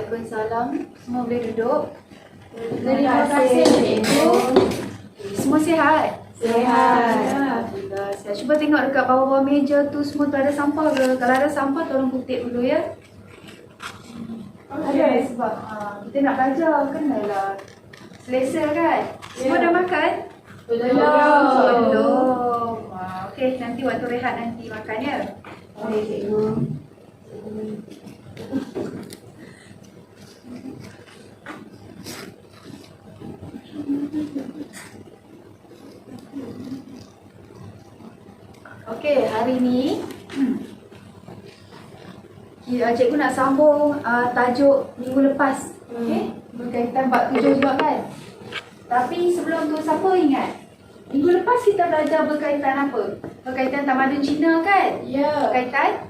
Waalaikumsalam. Semua boleh duduk. Terima kasih, Cikgu. Semua sihat? Sihat. Alhamdulillah. Sihat. Cuba tengok dekat bawah-bawah meja tu semua tu ada sampah ke? Kalau ada sampah tolong kutip dulu ya. Ada sebab kita nak belajar kenalah selesa kan? Semua dah makan? Belum. Okey, nanti waktu rehat nanti makan ya. Okey, Cikgu. Okey, hari ni cikgu nak sambung tajuk minggu lepas. Okey, berkaitan bab 7 juga kan? Tapi sebelum tu siapa ingat? Minggu lepas kita belajar berkaitan apa? Berkaitan tamadun Cina kan? Ya. Berkaitan?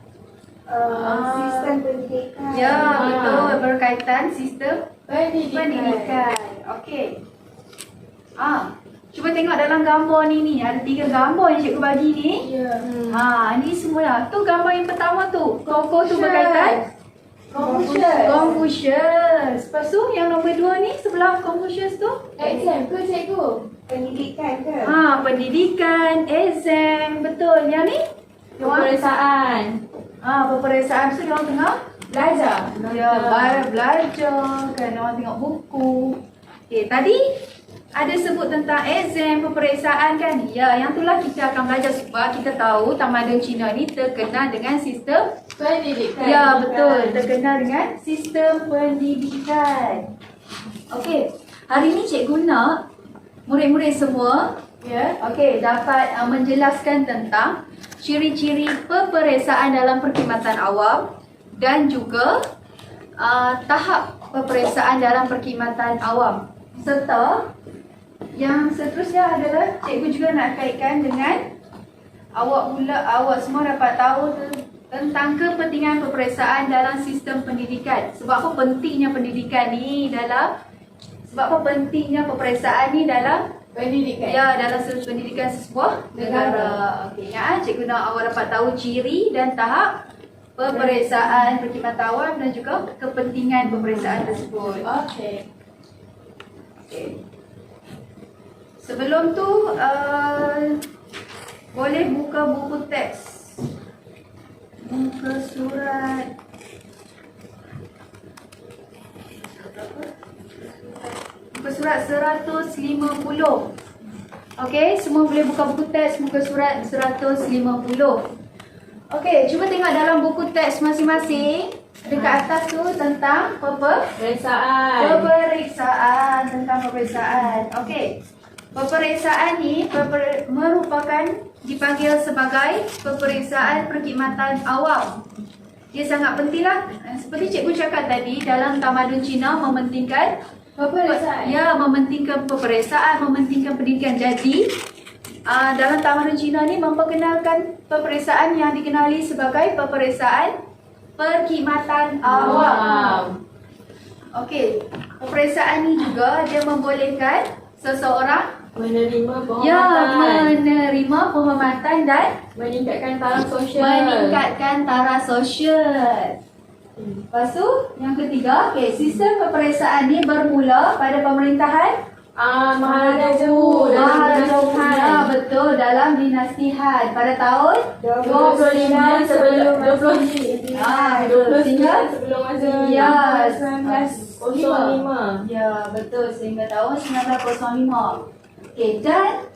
Sistem pendidikan. Ya, betul. Berkaitan sistem Pendidikan. pendidikan. Okey. Cuba tengok dalam gambar ni ada 3 gambar yang cikgu bagi ni. Ya. Ni semua lah. Tu gambar yang pertama tu. Koko tu berkaitan Confucius. Lepas tu yang nombor 2 ni sebelah Confucius tu Exam ke, Cikgu? Pendidikan ke? pendidikan, exam. Betul. Yang ni Peperiksaan. peperiksaan tu orang tengah Belajar. ya, belajar kan, orang tengok buku. Okey, tadi ada sebut tentang exam, peperiksaan kan? Ya, yang itulah kita akan belajar sebab kita tahu tamadun Cina ni terkenal dengan sistem Pendidikan. ya, betul. Terkenal dengan sistem pendidikan. Okey, hari ni cikgu nak murid-murid semua dapat menjelaskan tentang ciri-ciri peperiksaan dalam perkhidmatan awam dan juga tahap peperiksaan dalam perkhidmatan awam. Serta yang seterusnya adalah cikgu juga nak kaitkan dengan awak semua dapat tahu tentang kepentingan peperiksaan dalam sistem pendidikan. Sebab apa pentingnya pendidikan ni sebab apa pentingnya peperiksaan ni dalam Pendidikan. ya, dalam pendidikan sebuah negara. Okey, ingat cikgu nak awak dapat tahu ciri dan tahap peperiksaan perkhidmatan awam dan juga kepentingan peperiksaan tersebut. Okey. Sebelum tu boleh buka buku teks. Muka surat muka surat 150. Okey, semua boleh buka buku teks muka surat 150. Okey, cuba tengok dalam buku teks masing-masing. Dekat atas tu tentang peperiksaan, tentang peperiksaan. Okey. Peperiksaan ni merupakan dipanggil sebagai peperiksaan perkhidmatan awam. Dia sangat penting lah. Seperti cikgu cakap tadi, dalam tamadun Cina mementingkan Peperiksaan. ya, mementingkan peperiksaan, mementingkan pendidikan. Jadi dalam tamadun Cina ni memperkenalkan peperiksaan yang dikenali sebagai peperiksaan perkhidmatan awam. Okey, peperiksaan ni juga dia membolehkan seseorang Menerima penghormatan. ya, menerima penghormatan dan Meningkatkan taraf sosial. meningkatkan taraf sosial. Lepas tu, yang ketiga, sistem peperiksaan ni bermula pada pemerintahan Maharaja Wu dalam dinasti Han. Ya, betul, dalam dinasti Han pada tahun 25 sebelum Masehi. 29 sebelum Masehi. Ya, 1905. Ya, betul, sehingga tahun 1905. Okey, dan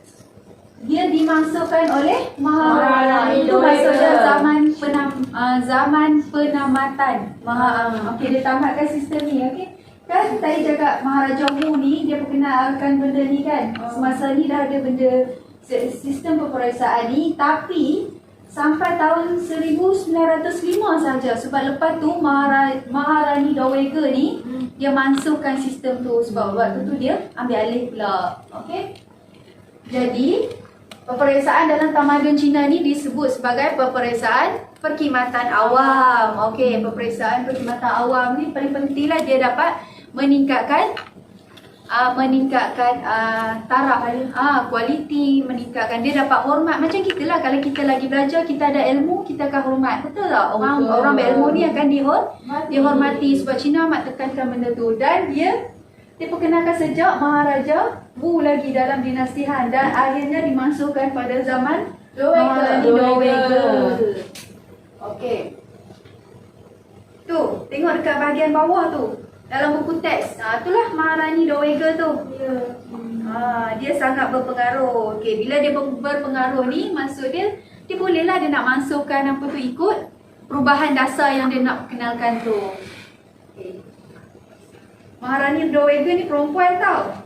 dia dimasukkan oleh Maharani. Itu maksudnya zaman penamatan. Okey, dia tamatkan sistem ni. Okey. Kan tadi cakap Maharaja Wu ni dia perkenalkan benda ni kan. Semasa ni dah ada benda sistem peperiksaan ni, tapi sampai tahun 1905 saja. Sebab lepas tu Maharani Dawega ni dia masukkan sistem tu sebab waktu tu dia ambil alih pula. Okey. Jadi peperiksaan dalam tamadun Cina ni disebut sebagai peperiksaan perkhidmatan awam. Okey, peperiksaan perkhidmatan awam ni paling pentinglah dia dapat meningkatkan meningkatkan taraf, kualiti, meningkatkan, dia dapat hormat. Macam kita lah, kalau kita lagi belajar, kita ada ilmu, kita akan hormat. Betul tak? Orang berilmu ni akan dihormati. Sebab Cina amat tekankan benda tu. Dan dia diperkenalkan sejak Maharaja Wu lagi dalam dinasti Han, dan akhirnya dimasukkan pada zaman Maharani Dowager. Okey. Tu, tengok dekat bahagian bawah tu. Dalam buku teks, itulah Maharani Dowager tu. Dia sangat berpengaruh. Okey, bila dia berpengaruh ni, maksud dia bolehlah dia nak masukkan apa tu, ikut perubahan dasar yang dia nak kenalkan tu. Okay. Maharani Dowager ni perempuan tau.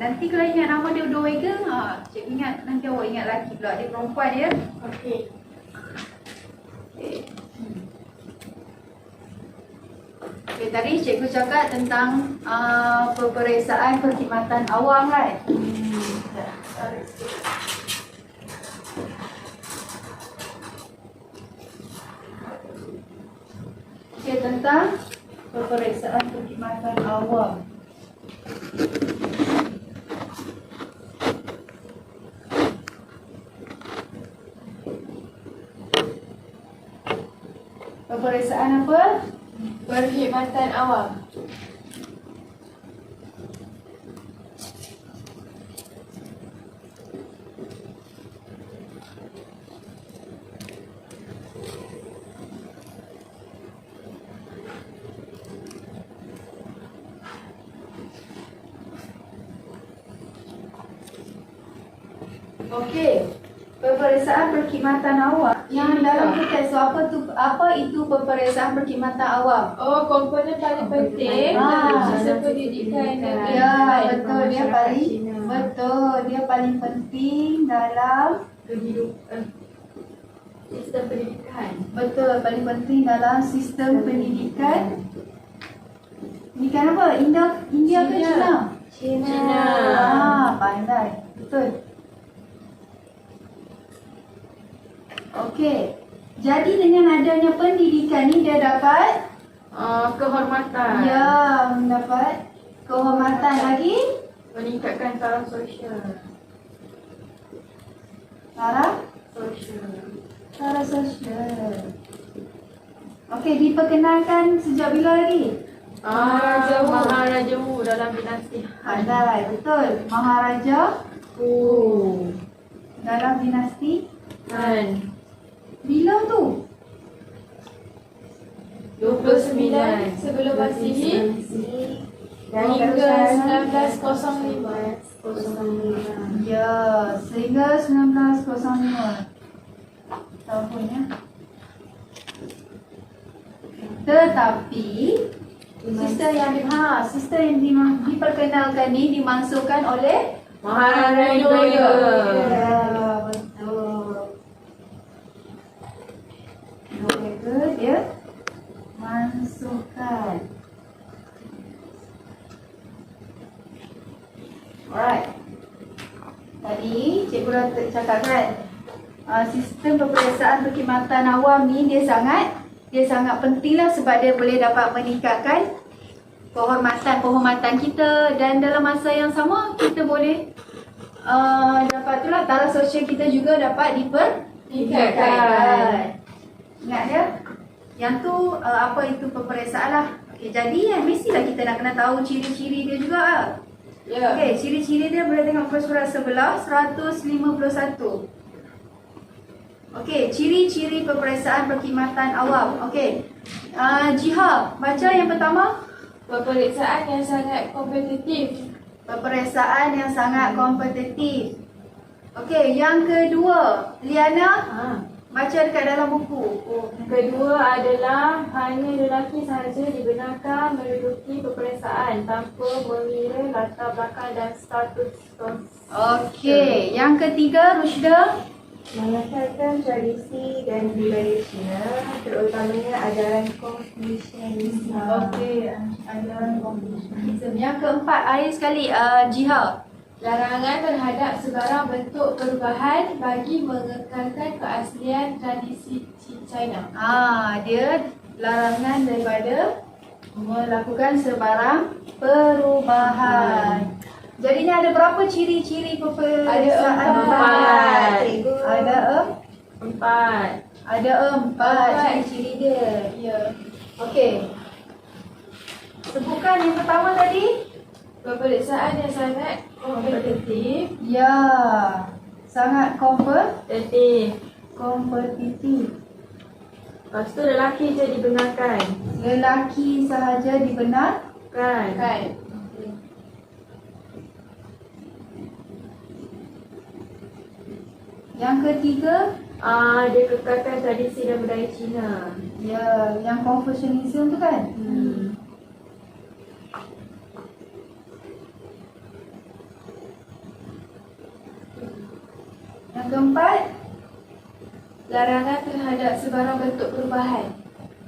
Nanti kalau ingat nama dia Dowager, cikgu ingat, nanti awak ingat lelaki pula. Dia perempuan ya. Okey. Okay, tadi cikgu cakap tentang peperiksaan perkhidmatan awam kan? Okay, tentang peperiksaan perkhidmatan awam. Peperiksaan apa? Perkhidmatan awam. Okey. Peperiksaan perkhidmatan awam. Yang dalam teks tu, apa itu peperiksaan perkhidmatan awam? Oh, komponen paling penting dalam sistem pendidikan negeri. Ya, betul, dia paling penting dalam kehidupan sistem pendidikan. Betul, paling penting dalam sistem pendidikan. Pendidikan apa? India ke China? China. Pandai. Betul. Okey. Jadi dengan adanya pendidikan ni dia dapat Kehormatan. ya, mendapat kehormatan lagi. Meningkatkan taraf sosial. Taraf sosial. Okey, diperkenalkan sejak bila lagi? Maharaja Wu dalam dinasti Han. Pandai, betul. Maharaja dalam dinasti Han. bila tu? 29 sebelum Masihi hingga 1905. Ya, sehingga 1905 tahunnya. Tetapi sistem yang diperkenalkan ni dimasukkan oleh Maharani Dowager. Ya, betul. Dowager dia masukkan. Alright. Tadi cikgu dah cakap kan, sistem peperiksaan perkhidmatan awam ni dia sangat penting lah, sebab dia boleh dapat meningkatkan penghormatan kita, dan dalam masa yang sama kita boleh dapat tu lah, taraf sosial kita juga dapat dipertingkatkan. Ingat dia? Yang tu apa itu peperiksaan lah. Okay, jadi mestilah kita nak kena tahu ciri-ciri dia juga lah. Ya. Okey, ciri-ciri dia boleh tengok muka surat sebelah 151. Okey, ciri-ciri peperiksaan perkhidmatan awam. Okey. Jiha, baca yang pertama. Peperiksaan yang sangat kompetitif. Peperiksaan yang sangat kompetitif. Okey, yang kedua, Liana, baca dekat dalam buku. Kedua adalah hanya lelaki sahaja dibenarkan menduduki peperiksaan tanpa mengira latar belakang dan status sosial. Okey, yang ketiga, Rushda. Mengekalkan tradisi dan budaya Cina, terutamanya ajaran Konfusianisme. Okey, ajaran Konfusianisme. Yang keempat, akhir sekali, Jiha. Larangan terhadap sebarang bentuk perubahan bagi mengekalkan keaslian tradisi China. Dia larangan daripada Melakukan sebarang perubahan. Jadi ni ada berapa ciri-ciri peperiksaan? Ada empat. Cikgu. Empat. Ada empat ciri-ciri dia. Ya. Okey. Sebutkan yang pertama tadi. Peperiksaan yang sangat kompetitif. Ya. Sangat Kompetitif. kompetitif. Lepas tu lelaki je dibenarkan. Lelaki sahaja dibenarkan. Kan? Yang ketiga, Dia kekalkan tradisi dan budaya Cina. ya, yang Confucianism tu kan? Yang keempat, Larangan terhadap sebarang bentuk perubahan.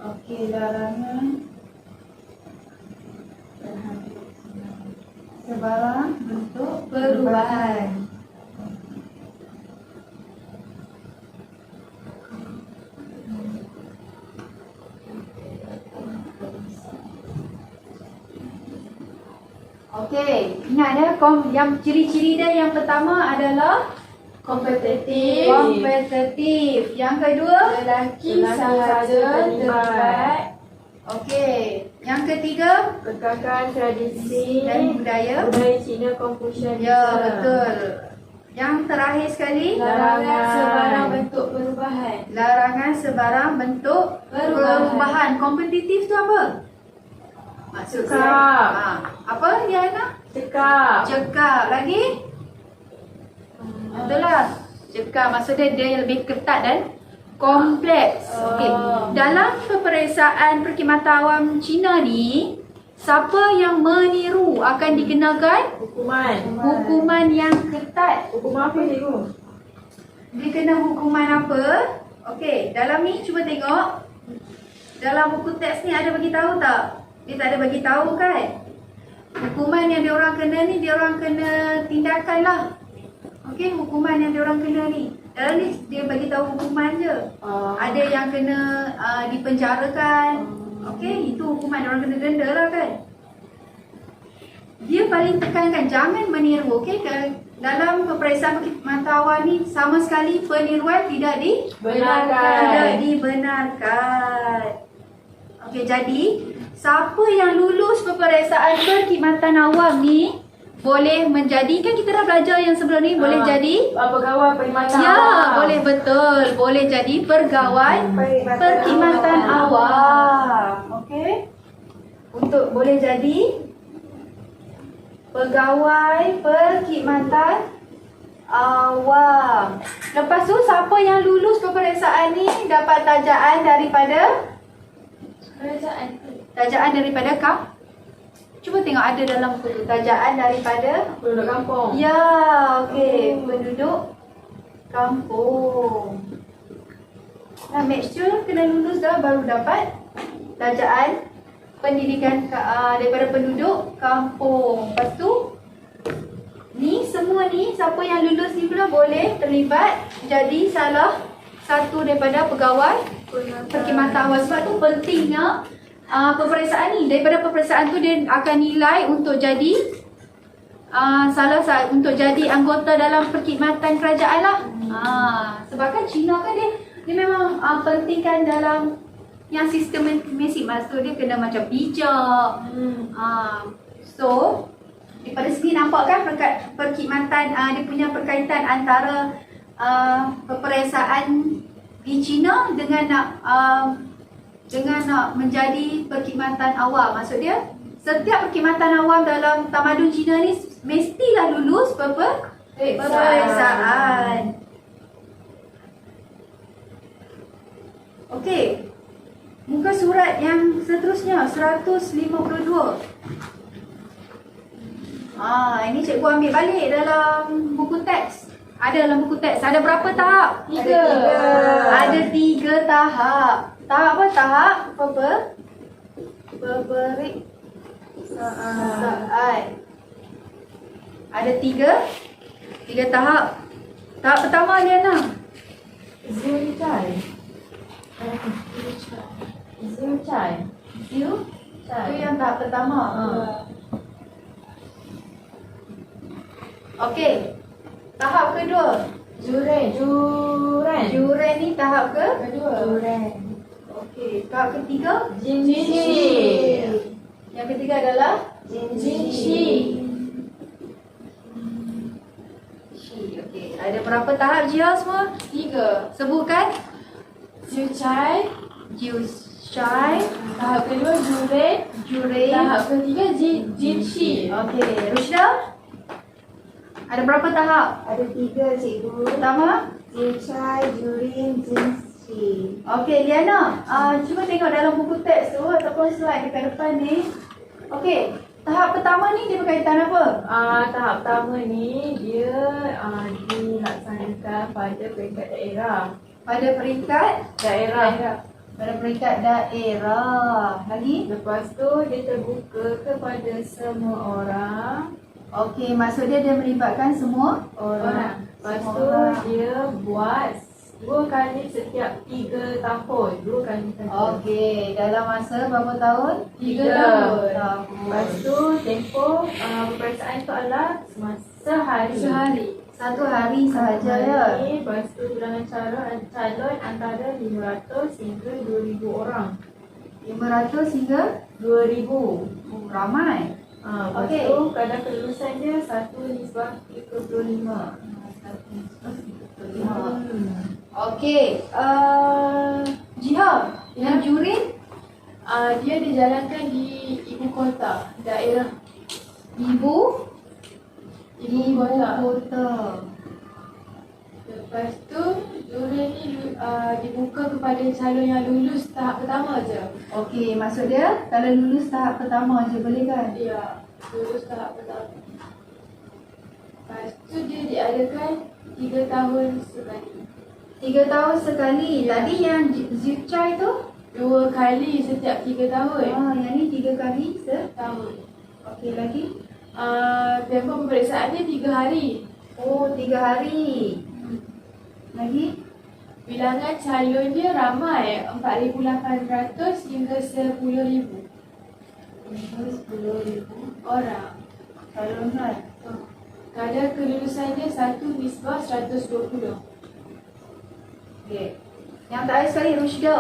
okey, larangan sebarang bentuk perubahan. Okey, ingat ya, yang ciri-ciri dia yang pertama adalah Kompetitif. kompetitif. Yang kedua, Lelaki sahaja terlibat. okey. Yang ketiga, Kekalkan tradisi dan budaya. budaya Cina Confucianism. Ya, betul. Yang terakhir sekali, Larangan sebarang bentuk perubahan. larangan sebarang bentuk perubahan. Kompetitif tu apa? Maksud Cekap. saya. Apa dia nak? Cekap. Cekap. Lagi? Betul lah. Cekap maksudnya dia lebih ketat dan kompleks. Okey. Dalam peperiksaan perkhidmatan awam Cina ni, siapa yang meniru akan dikenakan Hukuman. hukuman yang ketat. Hukuman apa cikgu? Dia kena hukuman apa? Okey, dalam ni cuba tengok. Dalam buku teks ni ada bagi tahu tak? Dia tak ada bagi tahu kan? Hukuman yang diorang kena ni, diorang kena tindakan lah. Okey, hukuman yang diorang kena ni. Dalam ni dia bagi tahu hukuman je. Ada yang kena dipenjarakan. Okey, itu hukuman diorang kena denda lah kan. Dia paling tekankan jangan meniru. Okey, dalam peperiksaan perkhidmatan awam ni sama sekali peniruan tidak Benarkan. dibenarkan. Okey, jadi siapa yang lulus peperiksaan perkhidmatan awam ni boleh menjadi, kan kita dah belajar yang sebelum ni, boleh jadi Pegawai perkhidmatan ya, awam. boleh, betul. Boleh jadi pegawai perkhidmatan awam. Okey. Untuk boleh jadi pegawai perkhidmatan awam. Lepas tu siapa yang lulus peperiksaan ni dapat tajaan daripada Cuba tengok ada dalam buku tu, tajaan daripada Penduduk kampung. ya, okey, penduduk kampung. Nah, make sure kena lulus dah baru dapat tajaan pendidikan daripada penduduk kampung. Lepas tu ni semua ni siapa yang lulus ni pula boleh terlibat jadi salah satu daripada pegawai perkhidmatan awam. Sebab tu pentingnya peperiksaan ni. Daripada peperiksaan tu dia akan nilai untuk jadi untuk jadi anggota dalam perkhidmatan kerajaan lah. Sebab kan Cina kan dia memang pentingkan dalam yang sistematik. Maksud dia kena macam bijak. So daripada sini nampak kan perkhidmatan dia punya perkaitan antara peperiksaan di Cina dengan nak menjadi perkhidmatan awam. Maksud dia setiap perkhidmatan awam dalam tamadun Cina ni mestilah lulus peperiksaan. Okey. Muka surat yang seterusnya 152. Ini cikgu ambil balik dalam buku teks. Ada dalam buku teks. Ada berapa tahap? 3. Ada 3 tahap. Tahap apa? Tahap peperiksaan. Ada 3 tahap. Tahap pertama Liana. Zilchai. Zil Itu yang tahap pertama. Okey. Tahap kedua. Juren. Juren ni tahap Kedua. Okey. Tahap ketiga. Jinshi. Yang ketiga adalah Jinshi. Okey. Ada berapa tahap Jia semua? 3. Sebutkan. Jiuchai. Jiushai, Tahap kedua Juren. Juren. Tahap ketiga Jinshi. Okey. Rushda? Ada berapa tahap? Ada 3 cikgu. Pertama. Jiuchai, Jurin, Jinshi. Okey, Liana. Cuba tengok dalam buku teks tu ataupun slide dekat depan ni. Okey. Tahap pertama ni dia berkaitan apa? Tahap pertama ni dia dilaksanakan pada peringkat daerah. Pada peringkat Daerah. pada peringkat daerah. Lagi? Lepas tu dia terbuka kepada semua orang. Okey, maksud dia melibatkan semua Orang. Lepas Semua tu orang. dia buat 2 kali setiap 3 tahun. 2 kali saja. Okey, dalam masa berapa tahun? 3 tahun. Tahun. Lepas tu tempoh peperiksaan tu adalah sehari. Satu hari sahaja ya. Lepas tu bilangan calon antara 500 hingga 2,000 orang. 500 hingga 2,000. ramai. Lepas Okey. tu kadar kelulusan dia 1:35. Okey, Jiha, yang Jurin Dia dijalankan di ibu kota, daerah ibu kota. kota. Lepas tu juren ni dibuka kepada calon yang lulus tahap pertama je. Okey, maksud dia kalau lulus tahap pertama je boleh kan? Ya, lulus tahap pertama. Lepas tu dia diadakan 3 tahun sekali. 3 tahun sekali. Tadi yang Zuchai tu? 2 kali setiap 3 tahun. Yang ni 3 kali Tahun. Okey, lagi? Tempoh peperiksaan dia 3 hari. Oh, 3 hari. Lagi? Bilangan calon dia ramai, 4,800 hingga 10,000 orang. Calon kan? Kadar kelulusan dia 1:120. Okey. Yang terakhir sekali Rushda.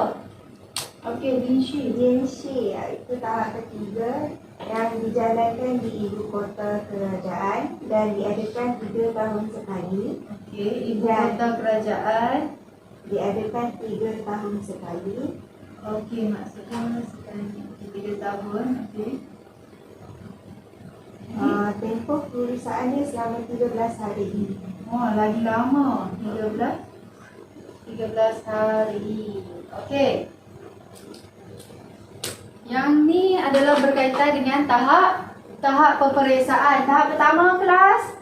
Okey, Jinshi. Jinshi itu tahap ketiga yang dijalankan di ibu kota kerajaan dan diadakan 3 tahun sekali. Okey, ibu kota kerajaan. Diadakan 3 tahun sekali. Okey, maksudnya sekali 3 tahun. Okey. Tempoh pemeriksaannya selama 13 hari. Oh, lagi lama. 13 hari. Okey. Yang ni adalah berkaitan dengan tahap peperiksaan. Tahap pertama kelas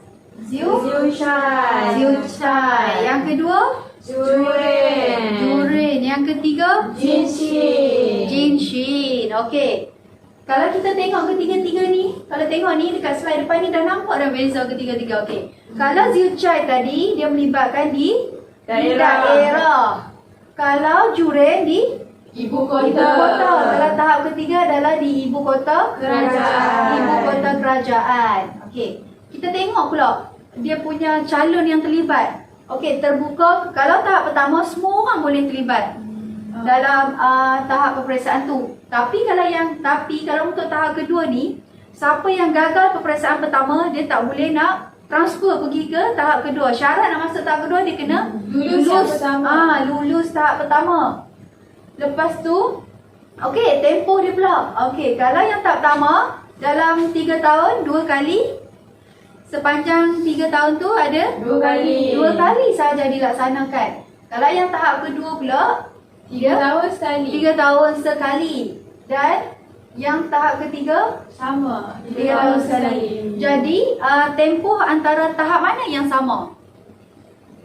Jiuchai. Jiuchai. Yang kedua Juren. Jurin. Yang ketiga Jinshi. Jinshin. Okey. Kalau kita tengok ketiga-tiga ni, kalau tengok ni dekat slide depan ni dah nampak dah beza ketiga-tiga. Okey. Kalau Jiuchai tadi dia melibatkan di daerah. Kalau Jurin di Ibu ibu kota. Kalau tahap ketiga adalah di ibu kota Kerajaan. Ibu kota kerajaan. Okey. Kita tengok pula dia punya calon yang terlibat. Okey, terbuka. Kalau tahap pertama semua orang boleh terlibat dalam tahap peperiksaan tu. Tapi kalau untuk tahap kedua ni, siapa yang gagal peperiksaan pertama dia tak boleh nak transfer pergi ke tahap kedua. Syarat nak masuk tahap kedua dia kena Lulus yang pertama. lulus tahap pertama. Lepas tu, okey, tempoh dia pula. Okey, kalau yang tahap pertama dalam 3 tahun 2 kali. Sepanjang 3 tahun tu ada 2 kali. 2 kali sahaja dilaksanakan. Kalau yang tahap kedua pula 3 tahun sekali. 3 tahun sekali. Dan yang tahap ketiga Sama. 3 tahun sekali. Jadi tempoh antara tahap mana yang sama?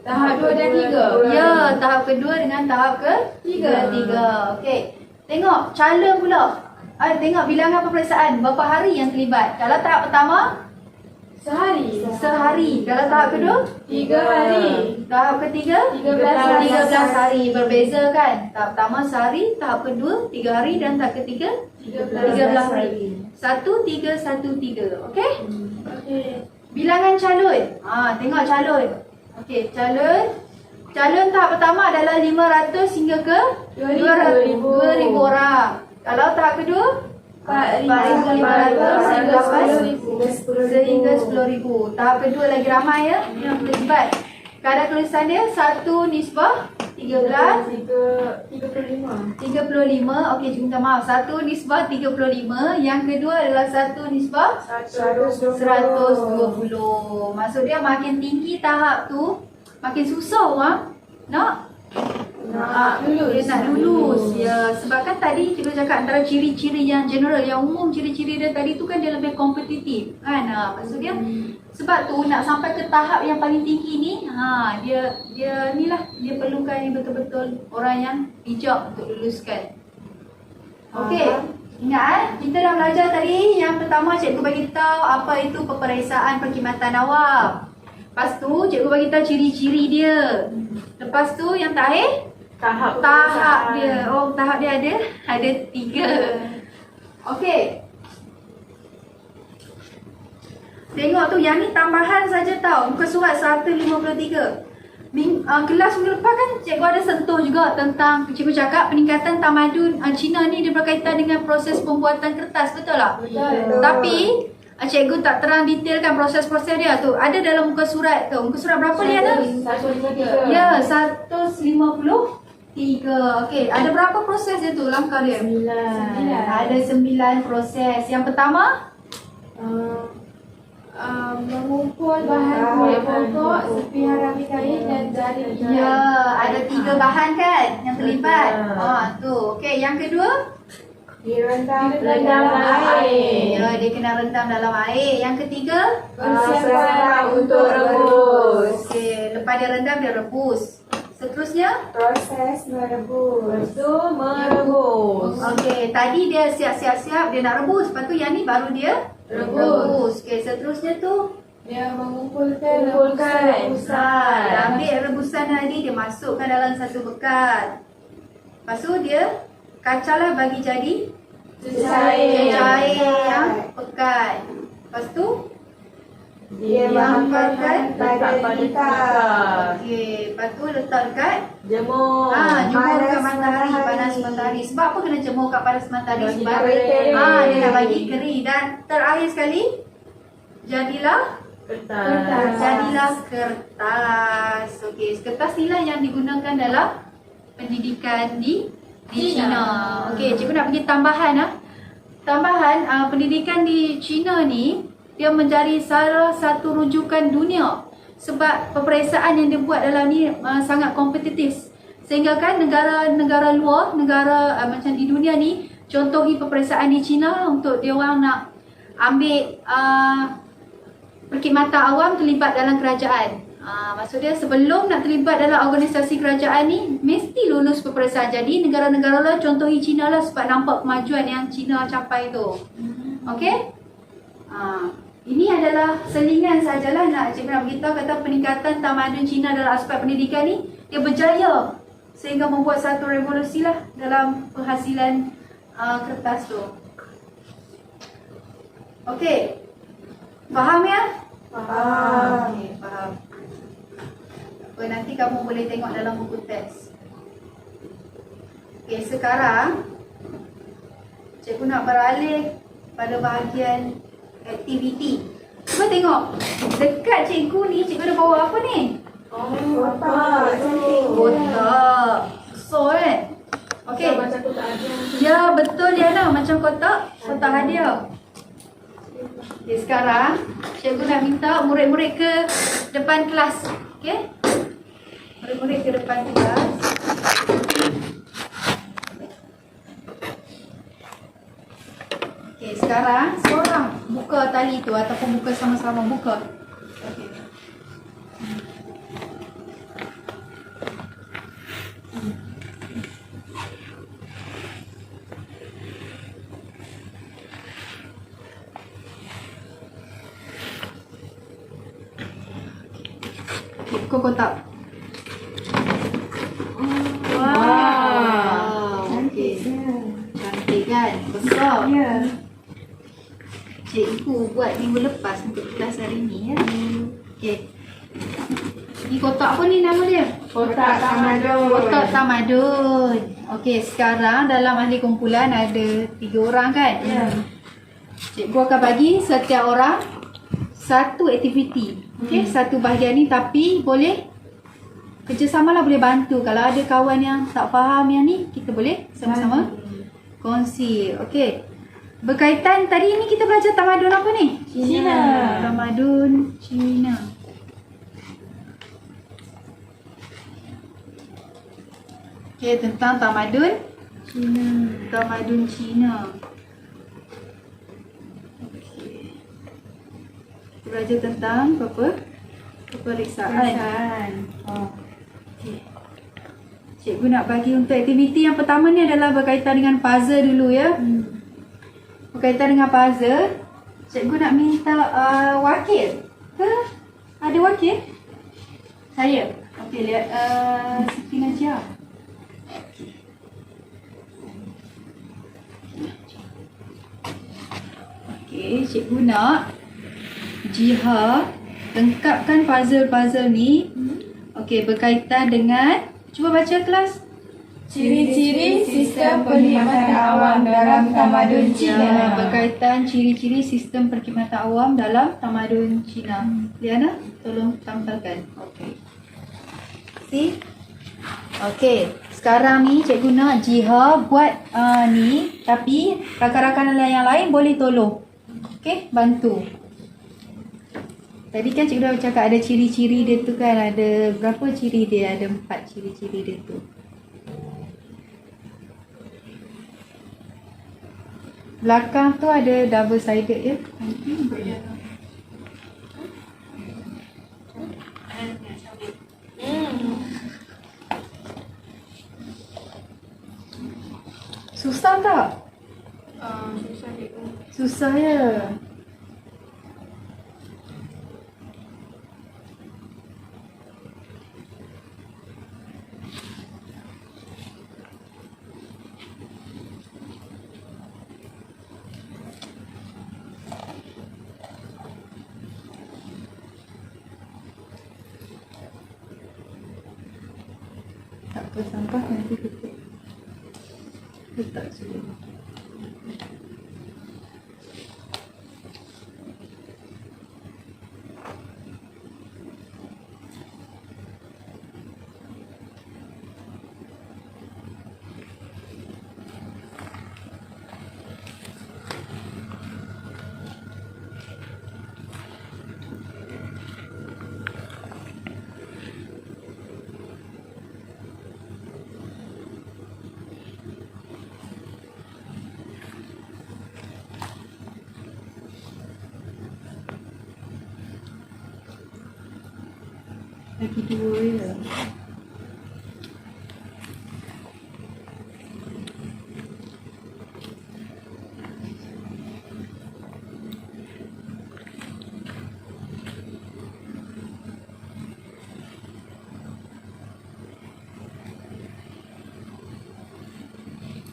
Tahap 2 dan 3. Ya, tahap kedua dengan tahap ketiga. Okey. Tengok calon pula. Tengok bilangan peperiksaan berapa hari yang terlibat. Kalau tahap pertama Sehari. Kalau tahap kedua? 3 hari. Tahap ketiga? 13 hari. Berbeza kan? Tahap pertama sehari, tahap kedua 3 hari dan tahap ketiga 13 hari. 1, 3, 1, 3. Okey? Okey. Bilangan calon. Tengok calon. Okey, calon. Calon tahap pertama adalah 500 hingga ke 2,000 orang. Kalau tahap kedua 4,500 sehingga 10,000. Tahap kedua lagi ramai ya yang terlibat. Kadar tulisan dia 1 nisbah 13 35. Okey, minta maaf. 1 nisbah 35. Yang kedua adalah 1 nisbah 120. Maksud dia makin tinggi tahap tu makin susah orang nak lulus. Ya, sebab kan tadi kita cakap antara ciri-ciri yang general, yang umum, ciri-ciri dia tadi tu kan dia lebih kompetitif kan. Maksud dia sebab tu nak sampai ke tahap yang paling tinggi ni, dia ni lah, dia perlukan yang betul-betul orang yang bijak untuk luluskan. Okey. Ingat kita dah belajar tadi yang pertama cikgu bagi tahu apa itu peperiksaan perkhidmatan awam. Lepas tu cikgu bagi tahu ciri-ciri dia. Lepas tu yang terakhir tahap dia. Tahap dia ada 3. Okey. Tengok tu, yang ni tambahan saja tau. Muka surat 153. Kelas minggu lepas kan cikgu ada sentuh juga tentang, cikgu cakap peningkatan tamadun Cina ni dia berkaitan dengan proses pembuatan kertas, betul tak? Betul. Tapi cikgu tak terang detailkan proses-proses dia tu. Ada dalam muka surat tu. Muka surat berapa ni ada? 153. Ya, 153. Okey, ada berapa proses dia tu langkah dia? 9. Ada 9 proses. Yang pertama, mengumpul bahan kulit pokok, sepi harami kain dan jari ikan. ya, ada 3 bahan kan yang terlibat. Tu. Okey, yang kedua, Direndam dalam air. ya, dia kena rendam dalam air. Yang ketiga, Persiapan untuk rebus. okey, lepas dia rendam dia rebus. Seterusnya, proses merebus. Lepas tu merebus. okey, tadi dia siap-siap dia nak rebus. Lepas tu yang ni baru dia rebus. Okey, seterusnya tu Dia mengumpulkan rebusan. dia ambil rebusan tadi, dia masukkan dalam satu bekat. Lepas tu dia kacaulah bagi jadi Cecair. yang pekat. Lepas tu Dia menghantarkan pada tikar. okey, lepas tu letak dekat Jemur. jemur kat Panas matahari, matahari. panas matahari. Sebab apa kena jemur kat panas matahari? Bagi Sebab dia kering. dia nak bagi kering. Dan terakhir sekali, jadilah kertas. Okey, kertas ni lah yang digunakan dalam pendidikan di China. Okey, cikgu nak bagi tambahan Tambahan pendidikan di China ni dia menjadi salah satu rujukan dunia sebab peperiksaan yang dia buat dalam ni sangat kompetitif. Sehingga kan negara-negara luar, negara macam di dunia ni contohi peperiksaan di China untuk dia orang nak ambil perkhidmatan awam terlibat dalam kerajaan. Maksud dia sebelum nak terlibat dalam organisasi kerajaan ni mesti lulus peperiksaan. Jadi negara-negara lain contohi China lah sebab nampak kemajuan yang China capai tu. Okey? Ini adalah selingan sajalah nak cikgu nak beritahu kata peningkatan tamadun China dalam aspek pendidikan ni dia berjaya sehingga membuat satu revolusi lah dalam penghasilan kertas tu. Okey. Faham ya? Faham. Okey, faham. Nanti kamu boleh tengok dalam buku teks. Okey, sekarang cikgu nak beralih pada bahagian aktiviti. Cuba tengok. Dekat cikgu ni, cikgu ada bawa apa ni? Kotak cantik. Kotak. So kan? Okey. Macam kotak aja. Ya, betul Diana. Macam kotak hadiah. Okey, sekarang cikgu nak minta murid-murid ke depan kelas. Okey? Murid-murid ke depan kelas. Okey, sekarang seorang buka tali tu ataupun buka sama-sama buka. Okey. Kau kotak. Wow. Okey. Cantik kan? Besar. Ya. Cikgu buat minggu lepas untuk kelas hari ni ya. Okey. Ni kotak apa ni nama dia? Kotak tamadun. Kotak tamadun. Okey, sekarang dalam ahli kumpulan ada 3 orang kan? Ya. Cikgu akan bagi setiap orang satu aktiviti. Okey, satu bahagian ni tapi boleh kerjasama lah, boleh bantu. Kalau ada kawan yang tak faham yang ni, kita boleh sama-sama kongsi. Okey. Berkaitan tadi ni kita belajar tamadun apa ni? Cina. Tamadun Cina. Okey, tentang tamadun Cina. Tamadun Cina. Okey. Kita belajar tentang apa? Peperiksaan. Oh. Okey. Cikgu nak bagi untuk aktiviti yang pertama ni adalah berkaitan dengan puzzle dulu ya. Berkaitan dengan puzzle, cikgu nak minta wakil. Ada wakil? Saya. Okey, lihat Siti Najia. Okey, cikgu nak Jiha lengkapkan puzzle-puzzle ni. Okey, berkaitan dengan, cuba baca kelas. Ciri-ciri sistem perkhidmatan awam dalam tamadun Cina. Berkaitan ciri-ciri sistem perkhidmatan awam dalam tamadun Cina. Liana, tolong tampilkan. Okey. See? Okey, sekarang ni cikgu nak Jiha buat ni, tapi rakan-rakan yang lain boleh tolong. Okey, bantu. Tadi kan cikgu dah cakap ada ciri-ciri dia tu kan, ada berapa ciri dia? Ada 4 ciri-ciri dia tu. Belakang tu ada double sided ya. Susah tak? Susah cikgu. Susah ya. Tak apa, sampah nanti kita letak sini. Lagi 2 ya.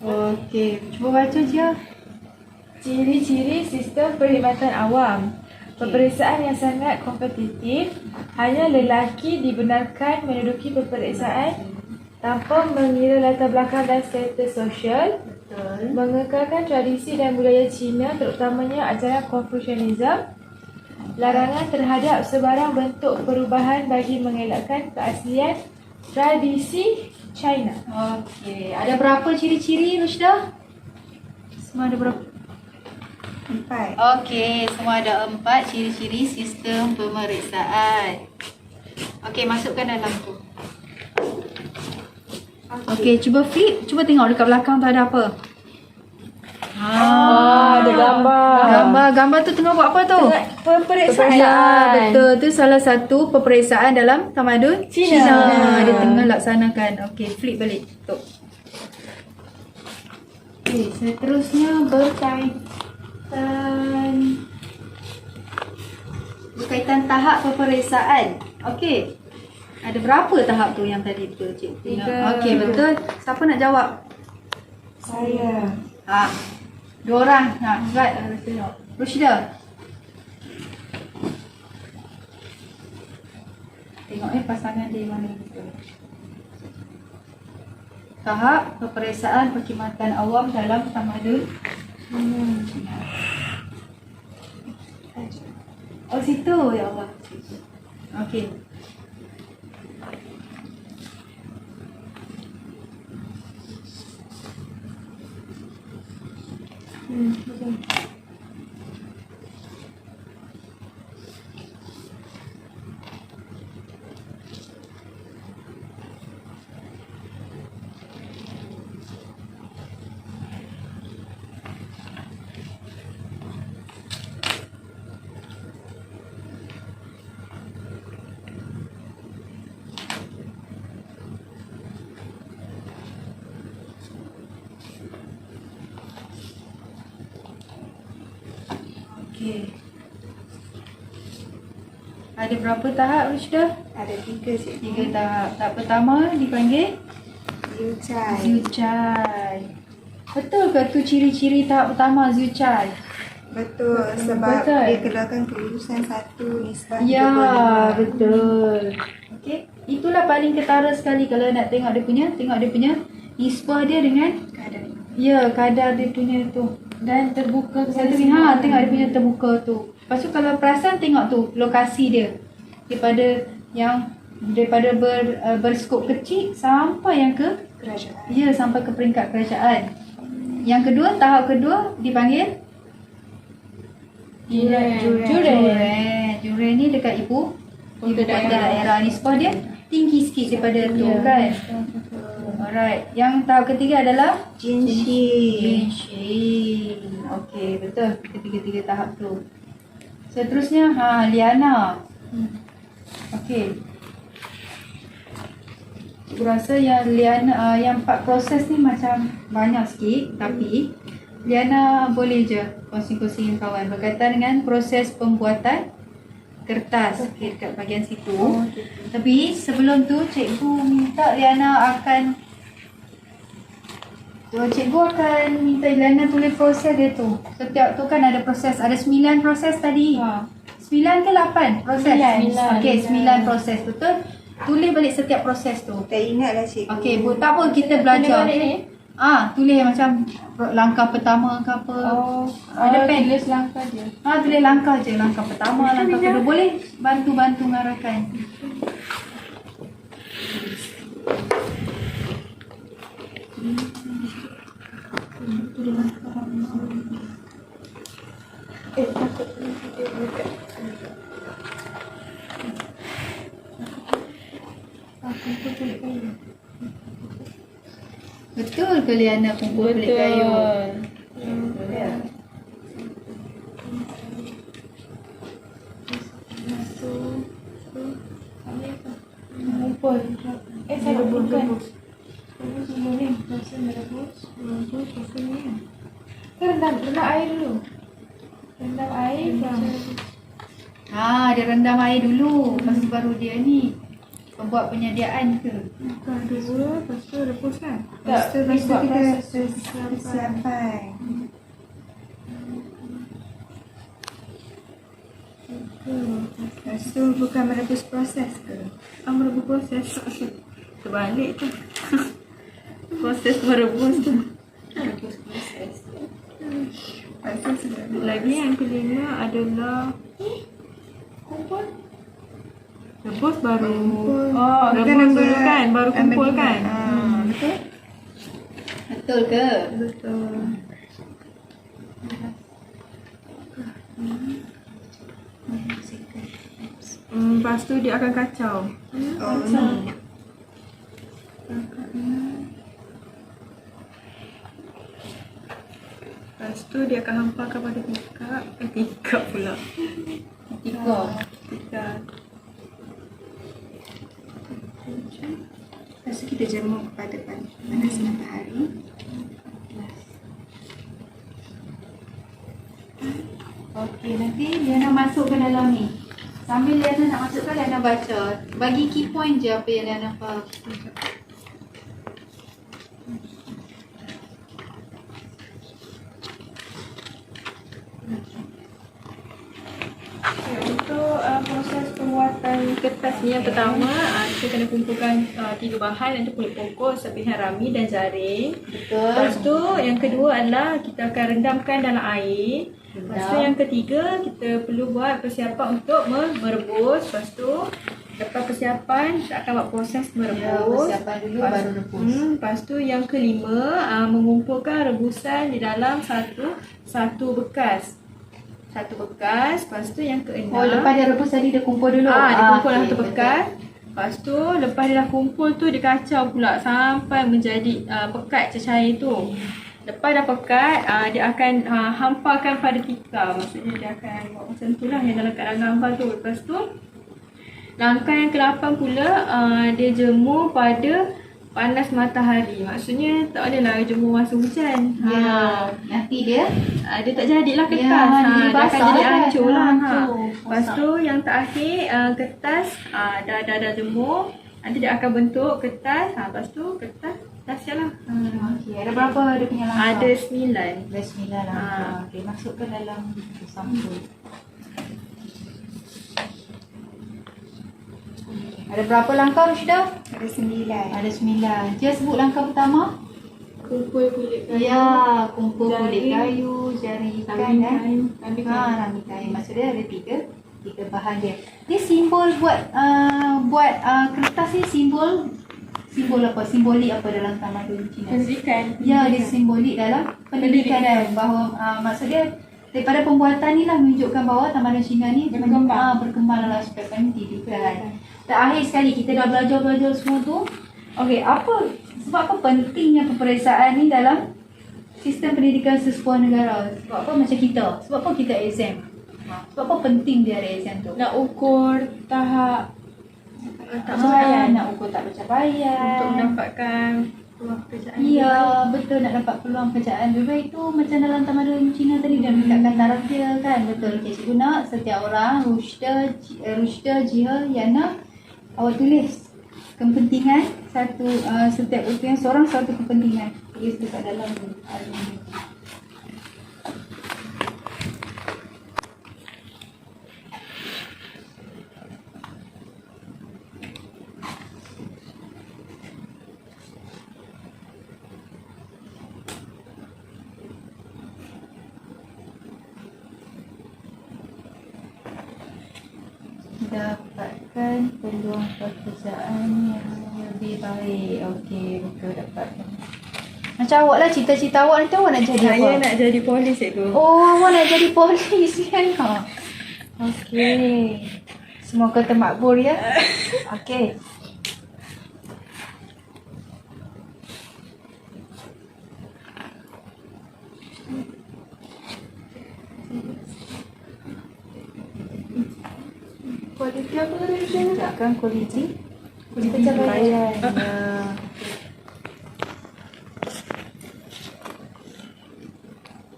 Okey, cuba baca je. Ciri-ciri sistem perkhidmatan awam. Peperiksaan yang sangat kompetitif. Hanya lelaki dibenarkan menduduki peperiksaan tanpa mengira latar belakang dan status sosial. Betul. Mengekalkan tradisi dan budaya Cina, terutamanya ajaran Confucianism. Larangan terhadap sebarang bentuk perubahan bagi mengelakkan keaslian tradisi China. Okey, ada berapa ciri-ciri Rushda? Semua ada berapa? 4. Okey, semua ada 4 ciri-ciri sistem pemeriksaan. Okey, masukkan dalam tu. Okey, cuba flip, cuba tengok dekat belakang tu ada apa? Ada gambar. Gambar tu tengah buat apa tu? Peperiksaan. Ya, betul. Tu salah satu peperiksaan dalam tamadun Cina. Dia tengah laksanakan. Okey, flip balik. Tuh. Okey, seterusnya berkaitan tahap peperiksaan. Okey. Ada berapa tahap tu yang tadi tu cikgu tengok? 3. Okey, betul. Siapa nak jawab? Saya. Ha. 2 orang. Ha, right. Tengok. Rushida. Tengok pasangan dia mana betul. Tahap peperiksaan perkhidmatan awam dalam tamadun. Oh situ, ya Allah. Okey. Betul. Okey. Ada berapa tahap Rushida? Ada 3 cikgu. 3 tahap. Tahap pertama dipanggil Zucai. Zucai. Betul ke tu ciri-ciri tahap pertama Zucai? Betul, sebab Betul. dia keluarkan kelulusan 1 nisbah Ya, 35. betul. Okey. Itulah paling ketara sekali kalau nak tengok dia punya nisbah dia dengan kadar dia punya tu. Dan terbuka ke Satu sana ni semua. tengok dia punya terbuka tu. Lepas tu kalau perasan tengok tu lokasi dia. Daripada berskop kecil sampai yang ke Kerajaan. sampai ke peringkat kerajaan. Yang kedua, tahap kedua dipanggil Juren ni dekat ibu kota daerah. Nisbah dia tinggi sikit daripada tu kan. Alright. Yang tahap ketiga adalah Jinshi. Okey, betul. Ketiga-tiga tahap tu. Seterusnya Liana. Okey. Aku rasa yang Liana yang 4 proses ni macam banyak sikit, tapi Liana boleh je kongsi-kongsi dengan kawan berkaitan dengan proses pembuatan kertas. Okey, dekat bahagian situ. Tapi sebelum tu cikgu minta Liana minta Liana tulis proses dia tu. Setiap tu kan ada proses, ada 9 proses tadi. 9 ke 8 proses? 9. Okey, 9 proses, betul? Tulis balik setiap proses tu. Tak ingatlah cikgu. Okey, tak apa kita belajar. Tulis balik ni? Tulis macam langkah pertama ke apa. Ada pen. Tulis langkah dia. Tulis langkah je, langkah pertama, langkah kedua. Boleh bantu-bantu ngarahkan. Betul ke Liana kumpul kulit kayu? Kumpul. Salah bukan. Boleh. Rasa merebus. Rendam air dulu. Rendam air. Dia rendam air dulu. Lepas tu baru dia ni buat penyediaan ke? Bukan dua, lepas tu rebus kan? Tak, Lepas tu buat kita proses persiapan. Lepas tu bukan merebus proses ke? Merebus proses. Terbalik tu. Proses merebus tu. Merebus proses. Lepas tu sudah. Lagi yang kelima adalah kumpul. rebus baru. Kumpul. Rebus Bukan dulu kan, baru kumpul ambil kan? Betul? Betul ke? Betul. Lepas tu dia akan kacau. Oh, ni. Lepas tu dia akan hamparkan pada tikar pula. Tikar. Lepas tu kita jemur kepada panas matahari. Okey, nanti dia nak masuk ke dalam ni. Sambil Liana nak masukkan, Liana baca. Bagi key point je apa yang Liana faham. Okay, untuk proses pembuatan kertas ni, yang pertama kita kena kumpulkan 3 bahan, iaitu kulit pokok, serpihan rami dan jaring. Betul. Lepas tu yang kedua adalah kita akan rendamkan dalam air. Lepas tu yang ketiga kita perlu buat persiapan untuk merebus. Lepas tu lepas persiapan kita akan buat proses merebus. Persiapan dulu baru rebus. Lepas tu yang kelima mengumpulkan rebusan di dalam satu bekas. Satu bekas. Lepas tu yang keenam. Oh, lepas dia rebus tadi dia kumpul dulu. Dia kumpul dalam satu betul. bekas. Lepas tu lepas dia dah kumpul tu dia kacau pula sampai menjadi pekat cecair tu. Lepas dah pekat, dia akan hampakan pada tikar. Maksudnya dia akan buat macam tu lah yang dalam keadaan gambar tu. Lepas tu langkah yang ke-8 pula, dia jemur pada panas matahari. Maksudnya tak boleh lah jemur masa hujan. Ya, nanti dia Dia tak jadilah kertas. Ya, dia Dia akan basah jadi kan? hancur lah. Hancur. Lepas tu yang terakhir, kertas dah jemur. Nanti dia akan bentuk kertas. Lepas tu kertas dah siap lah. Okey, ada berapa dia punya langkah? Ada 9. Ada 9 langkah. Okey, masukkan dalam sampul. Ada berapa langkah, Rushda? Ada 9. Ada 9. Dia sebut langkah pertama? Kumpul kulit kayu. Ya, kumpul kulit Jaring. kayu, jaring ikan Rami kan. kayu. Rami kayu. Rami kayu. Maksudnya ada tiga bahan dia. Dia simbol buat kertas ni simbol apa? Simbolik apa dalam tamadun Cina? Pendidikan. Ya, dia simbolik dalam pendidikan kan. Bahawa maksud dia daripada pembuatan ni lah menunjukkan bahawa tamadun Cina ni berkembang dalam aspek pendidikan. Terakhir sekali kita dah belajar semua tu. Okey, sebab apa pentingnya peperiksaan ni dalam sistem pendidikan sesebuah negara? Sebab apa macam kita? Sebab apa kita exam? Sebab apa penting dia ada exam tu? Nak ukur tahap pencapaian. Nak ukur tak pencapaian. Untuk mendapatkan peluang pekerjaan. Ya, betul, nak dapat peluang pekerjaan. Lebih baik tu macam dalam tamadun Cina tadi dia meningkatkan taraf dia kan. Betul. Okay, cikgu nak setiap orang Rushda, Jiha, Yana awak tulis kepentingan setiap yang seorang satu kepentingan. Tulis dekat dalam alumni. Dapatkan peluang pekerjaan yang lebih baik. Okey, betul, dapatkan. Macam awak lah, cita-cita awak nanti awak nak jadi apa? Saya nak jadi polis cikgu. Oh, awak nak jadi polis kan? Okey. Semoga termakbul ya. Okey. Kualiti apa tadi saya nak? Takkan kualiti Pencapaian. Ya.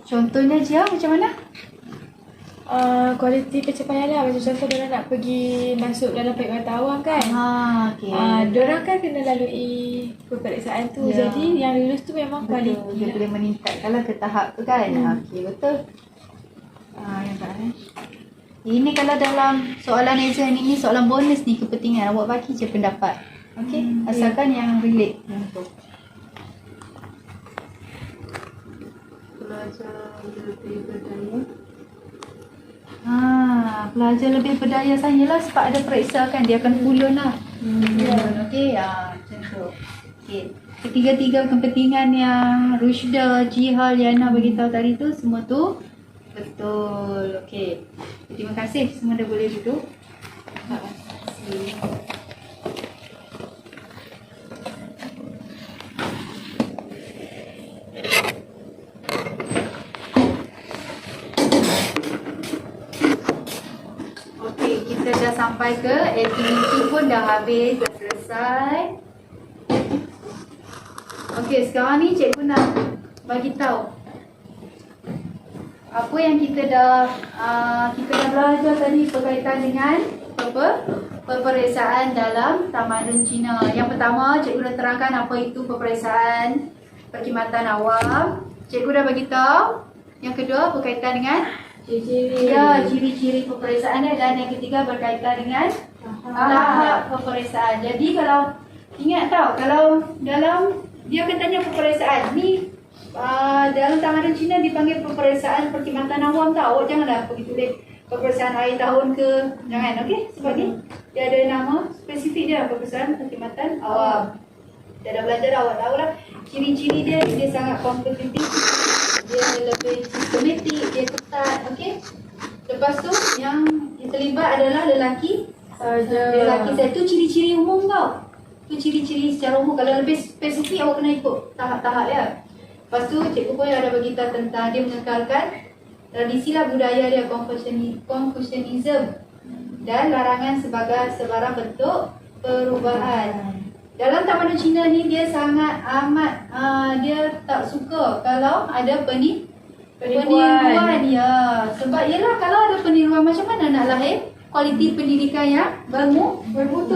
Contohnya Jia macam mana? Kualiti pencapaian lah. Macam contoh diorang nak pergi masuk dalam pengetahuan kan. Okey. Diorang kan kena lalui peperiksaan tu. Ya. Jadi yang lulus tu memang Betul, kualiti dia lah. boleh meningkatkanlah ke tahap tu kan. Okey, betul. Yang terakhir. Ini kalau dalam soalan exam ini soalan bonus ni kepentingan awak bagi je pendapat. Okey, asalkan yang relate untuk pelajar lebih berdaya. Pelajar lebih berdaya sajalah sebab ada periksa kan dia akan pulun lah. Okey, macam tu. Okey. Ketiga-tiga kepentingan yang Rushda, Jiha, Liana beritahu tadi tu semua tu betul. Okey. Terima kasih, semua dah boleh duduk. Terima kasih. Okey, kita dah sampai ke aktiviti pun dah habis, dah selesai. Okey, sekarang ni cikgu nak bagi tahu apa yang kita dah belajar tadi berkaitan dengan peperiksaan dalam tamadun Cina. Yang pertama, cikgu dah terangkan apa itu peperiksaan perkhidmatan awam. Cikgu dah bagi tahu. Yang kedua berkaitan dengan ciri-ciri peperiksaan dia, dan yang ketiga berkaitan dengan tahap peperiksaan. Jadi kalau ingat tahu, kalau dalam dia akan tanya peperiksaan ni dalam tamadun Cina dipanggil peperiksaan perkhidmatan awam tau. Awak janganlah pergi tulis peperiksaan akhir tahun ke, jangan, okey? Sebab ni dia ada nama spesifik dia, peperiksaan perkhidmatan awam. Dia dah belajar dah, awak tahu lah ciri-ciri dia sangat kompetitif, dia lebih sistematik, dia ketat, okey? Lepas tu yang terlibat adalah lelaki saja. Lelaki saja, tu ciri-ciri umum tau. Tu ciri-ciri secara umum. Kalau lebih spesifik awak kena ikut tahap-tahap ya. Lepas tu cikgu pun ada bagi tahu tentang dia mengekalkan tradisi lah budaya dia, Confucianism, dan larangan sebagai sebarang bentuk perubahan. Dalam tamadun Cina ni dia sangat amat dia tak suka kalau ada peniruan ya. Sebab yelah kalau ada peniruan macam mana nak lahir kualiti pendidikan yang bermutu.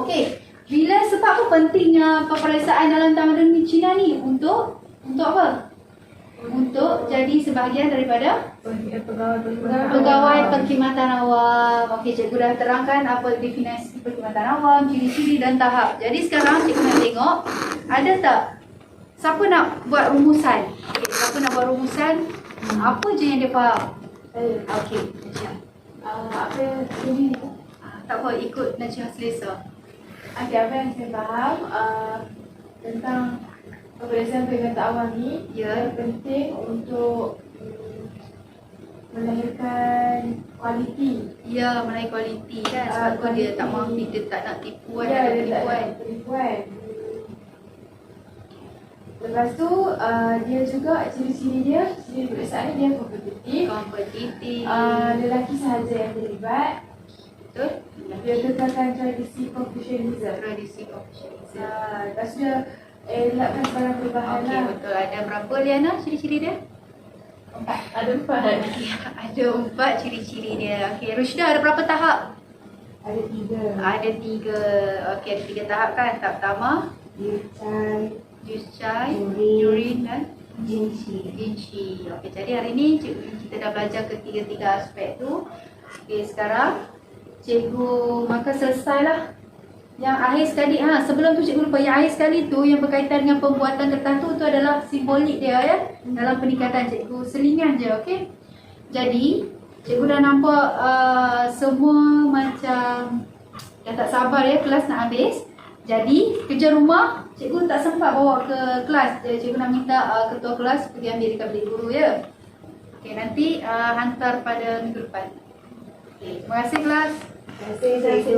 Okey. Sebab apa pentingnya peperiksaan dalam tamadun Cina ni? Untuk apa? Untuk jadi sebahagian daripada pegawai perkhidmatan awam. Okey, cikgu dah terangkan apa definisi perkhidmatan awam, ciri-ciri dan tahap. Jadi sekarang cikgu nak tengok ada tak siapa nak buat rumusan? Okey, siapa nak buat rumusan? Apa je yang dia faham? Okey, Apa yang ini? tak apa, ikut Najah selesa. Okey, apa yang saya faham tentang peperiksaan perkhidmatan awam ni, Ya. penting untuk melahirkan kualiti. Ya, menaik kualiti kan. Sebab tu dia tak mahu, dia tak nak tipuan, Ya, ada dia tak penipuan. nak penipuan. Lepas tu dia juga ciri-ciri dia, ciri peperiksaan ni dia kompetitif. Lelaki sahaja yang terlibat. Betul? Dia kekalkan tradisi Confucianism. Tradisi Confucianism. Lepas tu dia elakkan sebarang perubahan Okey, lah. betul. Ada berapa Liana ciri-ciri dia? 4. Ada 4. Okey, ada 4 ciri-ciri dia. Okey, Rushda ada berapa tahap? Ada 3. Ada 3. Okey, ada 3 tahap kan. Tahap pertama, jus chai, urine dan jinchi. Okey, jadi hari ni kita dah belajar ketiga-tiga aspek tu. Okey, sekarang cikgu maka selesailah. Yang akhir sekali, sebelum tu cikgu lupa, yang akhir sekali tu yang berkaitan dengan pembuatan kertas tu adalah simbolik dia ya. Dalam peningkatan cikgu selingan je, okey. Jadi, cikgu dah nampak semua macam dah tak sabar ya kelas nak habis. Jadi, kerja rumah cikgu tak sempat bawa ke kelas. Jadi, cikgu nak minta ketua kelas pergi ambil dekat bilik guru ya. Okey, nanti hantar pada minggu depan. Okey, terima kasih kelas. Terima kasih.